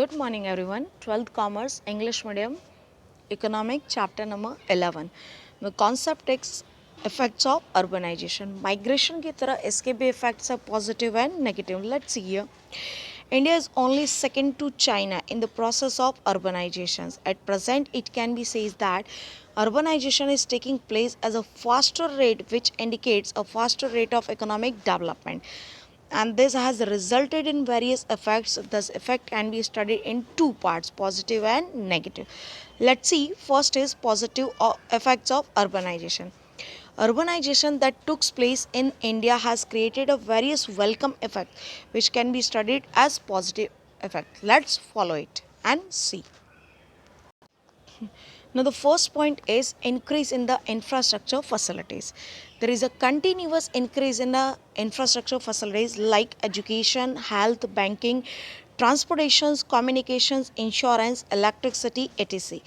Good morning everyone. 12th Commerce English Medium Economic Chapter number 11. The concept takes effects of urbanization. Migration की तरह इसके भी effects are positive and negative. Let's see here. India is only second to China in the process of urbanizations. At present, it can be said that urbanization is taking place as a faster rate, which indicates a faster rate of economic development, and this has resulted in various effects. This effect can be studied in two parts, positive and negative. Let's see. First is positive effects of urbanization. Urbanization that took place in India has created a various welcome effect which can be studied as positive effect. Let's follow it and see. Now, the first point is increase in the infrastructure facilities. There is a continuous increase in the infrastructure facilities like education, health, banking, transportations, communications, insurance, electricity, etc.,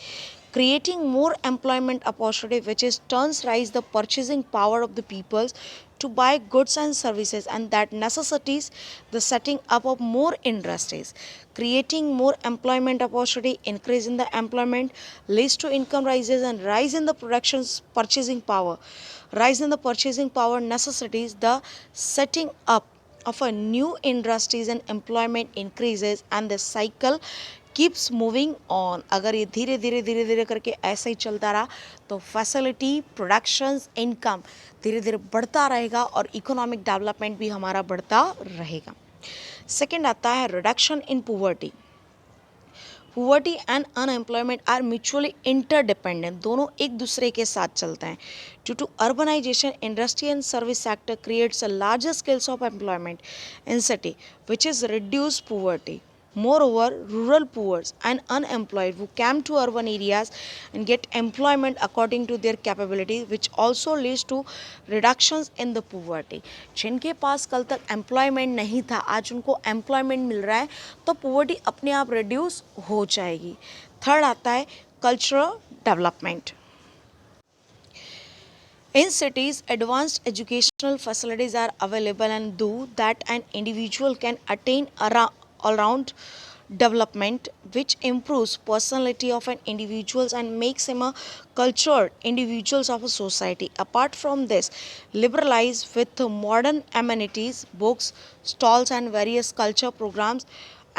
creating more employment opportunity, which is turns rise the purchasing power of the peoples to buy goods and services, and that necessitates the setting up of more industries, creating more employment opportunity. Increase in the employment leads to income rises and rise in the production's purchasing power. Rise in the purchasing power necessitates the setting up of a new industries and employment increases, and the cycle keeps moving on. अगर ये धीरे धीरे धीरे धीरे करके ऐसे ही चलता रहा तो फैसिलिटी, प्रोडक्शंस, इनकम धीरे धीरे बढ़ता रहेगा और इकोनॉमिक डेवलपमेंट भी हमारा बढ़ता रहेगा. सेकेंड आता है reduction in poverty. Poverty and unemployment are mutually interdependent. दोनों एक दूसरे के साथ चलते हैं. Due to urbanisation, industry and service sector creates a larger scales of employment in city which is reduce poverty. Moreover, rural poor and unemployed who came to urban areas and get employment according to their capability, which also leads to reductions in the poverty. जिनके पास कल तक employment नहीं था, आज उनको employment मिल रहा है तो पोवर्टी अपने आप रिड्यूस हो जाएगी. थर्ड आता है cultural development. In cities, advanced educational facilities are available and do that an individual can attain around development which improves personality of an individuals and makes him a cultured individuals of a society. Apart from this, liberalize with modern amenities, books, stalls and various culture programs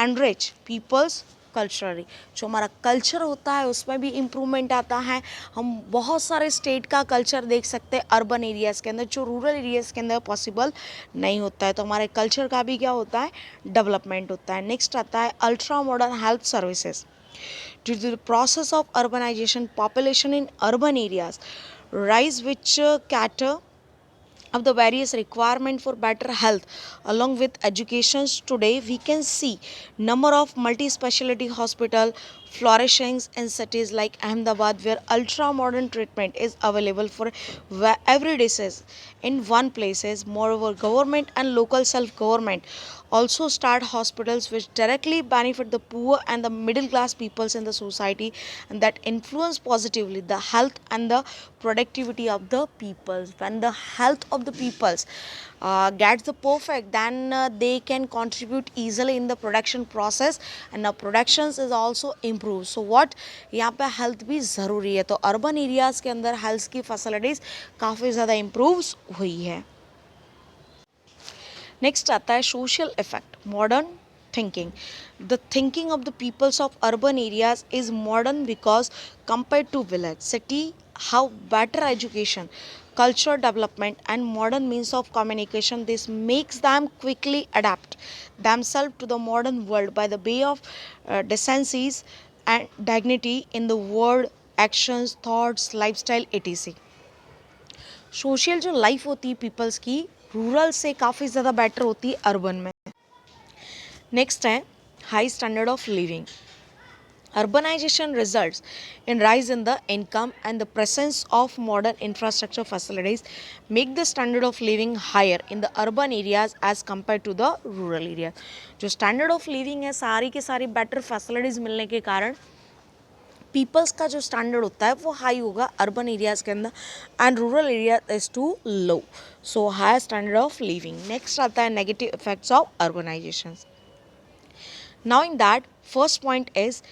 enrich people's culturally. जो हमारा culture होता है उसमें भी improvement आता है. हम बहुत सारे स्टेट का कल्चर देख सकते हैं अर्बन एरियाज़ के अंदर, जो रूरल एरियाज़ के अंदर पॉसिबल नहीं होता है. तो हमारे कल्चर का भी क्या होता है, डेवलपमेंट होता है. नेक्स्ट आता है ultra modern health services. Due to the process of urbanisation, population in urban areas rise which cater of the various requirement for better health along with education. Today we can see number of multi-speciality hospital flourishing in cities like Ahmedabad, where ultra modern treatment is available for every disease in one places. Moreover, government and local self government also start hospitals which directly benefit the poor and the middle class peoples in the society, and that influence positively the health and the productivity of the peoples. When the health of the peoples gets the perfect, then they can contribute easily in the production process, and the productions is also improved. So what, यहाँ पे health भी ज़रूरी है. तो urban areas के अंदर health की facilities काफ़ी ज़्यादा इम्प्रूव्स हुई है. नेक्स्ट आता है social effect. Modern thinking. The thinking of the peoples of urban areas is modern because compared to village, city have better education, cultural development and modern means of communication. This makes them quickly adapt themselves to the modern world by the way of decencies and dignity in the word, actions, thoughts, lifestyle, etc. Social जो life होती है peoples की, rural से काफ़ी ज़्यादा better होती है urban में. नेक्स्ट है high standard of living. Urbanization results in rise in the income, and the presence of modern infrastructure facilities make the standard of living higher in the urban areas as compared to the rural areas. जो standard of living है सारी के सारी better facilities मिलने के कारण peoples का जो स्टैंडर्ड होता है वो हाई होगा अर्बन एरियाज़ के अंदर, and rural area is too low. So high standard of living. Next आता है negative effects of urbanisation. Now, in that, first point is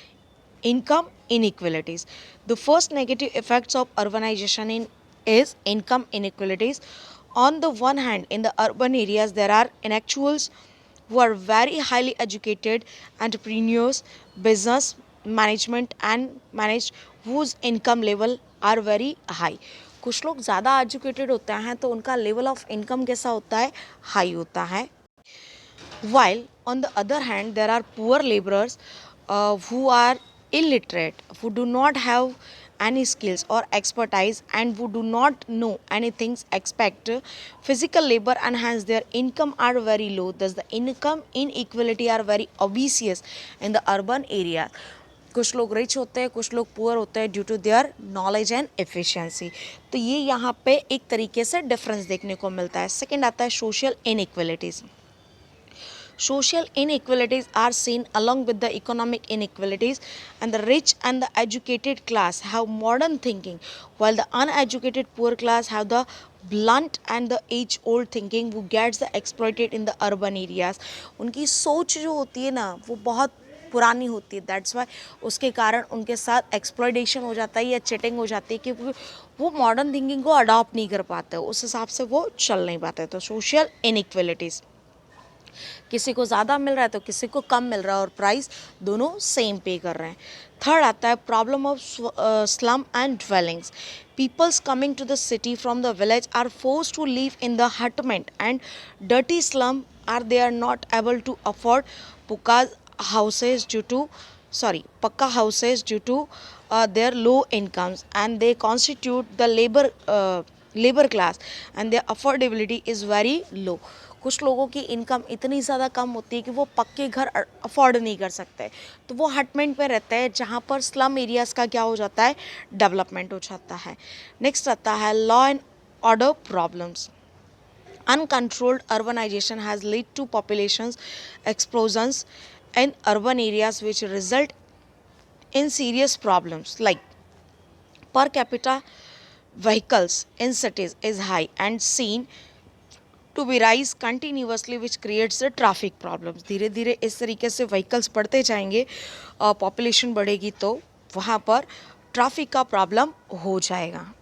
income inequalities. The first negative effects of urbanization is income inequalities. On the one hand, in the urban areas, there are intellectuals who are very highly educated, entrepreneurs, business management and managed, whose income level are very high. कुछ लोग ज़्यादा educated होते हैं तो उनका level of income कैसा होता है, हाई होता है. While on the other hand, there are poor laborers who are illiterate, who do not have any skills or expertise and who do not know anything except physical labor, and hence their income are very low. Thus the income inequality are very obvious in the urban area. कुछ लोग rich होते हैं, कुछ लोग poor होते हैं due to their knowledge and efficiency. तो ये यहाँ पे एक तरीके से डिफरेंस देखने को मिलता है. सेकंड आता है social inequalities. Social inequalities are seen along with the economic inequalities, and the rich and the educated class have modern thinking, while the uneducated poor class have the blunt and the age old thinking who gets the exploited in the urban areas. उनकी सोच जो होती है ना वो बहुत पुरानी होती है. दैट्स वाई उसके कारण उनके साथ एक्सप्लॉयटेशन हो जाता है या चिटिंग हो जाती है कि वो मॉडर्न थिंकिंग को अडॉप्ट नहीं कर पाते, उस हिसाब से वो चल नहीं पाते. तो सोशल इनइक्वलिटीज़, किसी को ज़्यादा मिल रहा है तो किसी को कम मिल रहा है और प्राइस दोनों सेम पे कर रहे हैं. थर्ड आता है problem of slum and dwellings. Peoples coming to the city from the village are force to live in the hutment and dirty slum are they are not able to afford pucca houses due to pakka houses due to their low incomes, and they constitute the labor class and their affordability is very low. कुछ लोगों की income इतनी ज़्यादा कम होती है कि वो पक्के घर अफोर्ड नहीं कर सकते, तो वो हटमेंट पे रहते हैं जहाँ पर स्लम एरियाज़ का क्या हो जाता है, डेवलपमेंट हो जाता है. नेक्स्ट आता है law and order problems. Uncontrolled urbanization has led to populations explosions in urban areas, which result in serious problems like per capita vehicles in cities is high and seen to be rise continuously, which creates the traffic problems. धीरे धीरे इस तरीके से vehicles बढ़ते जाएंगे, population बढ़ेगी तो वहाँ पर ट्रैफिक का प्रॉब्लम हो जाएगा.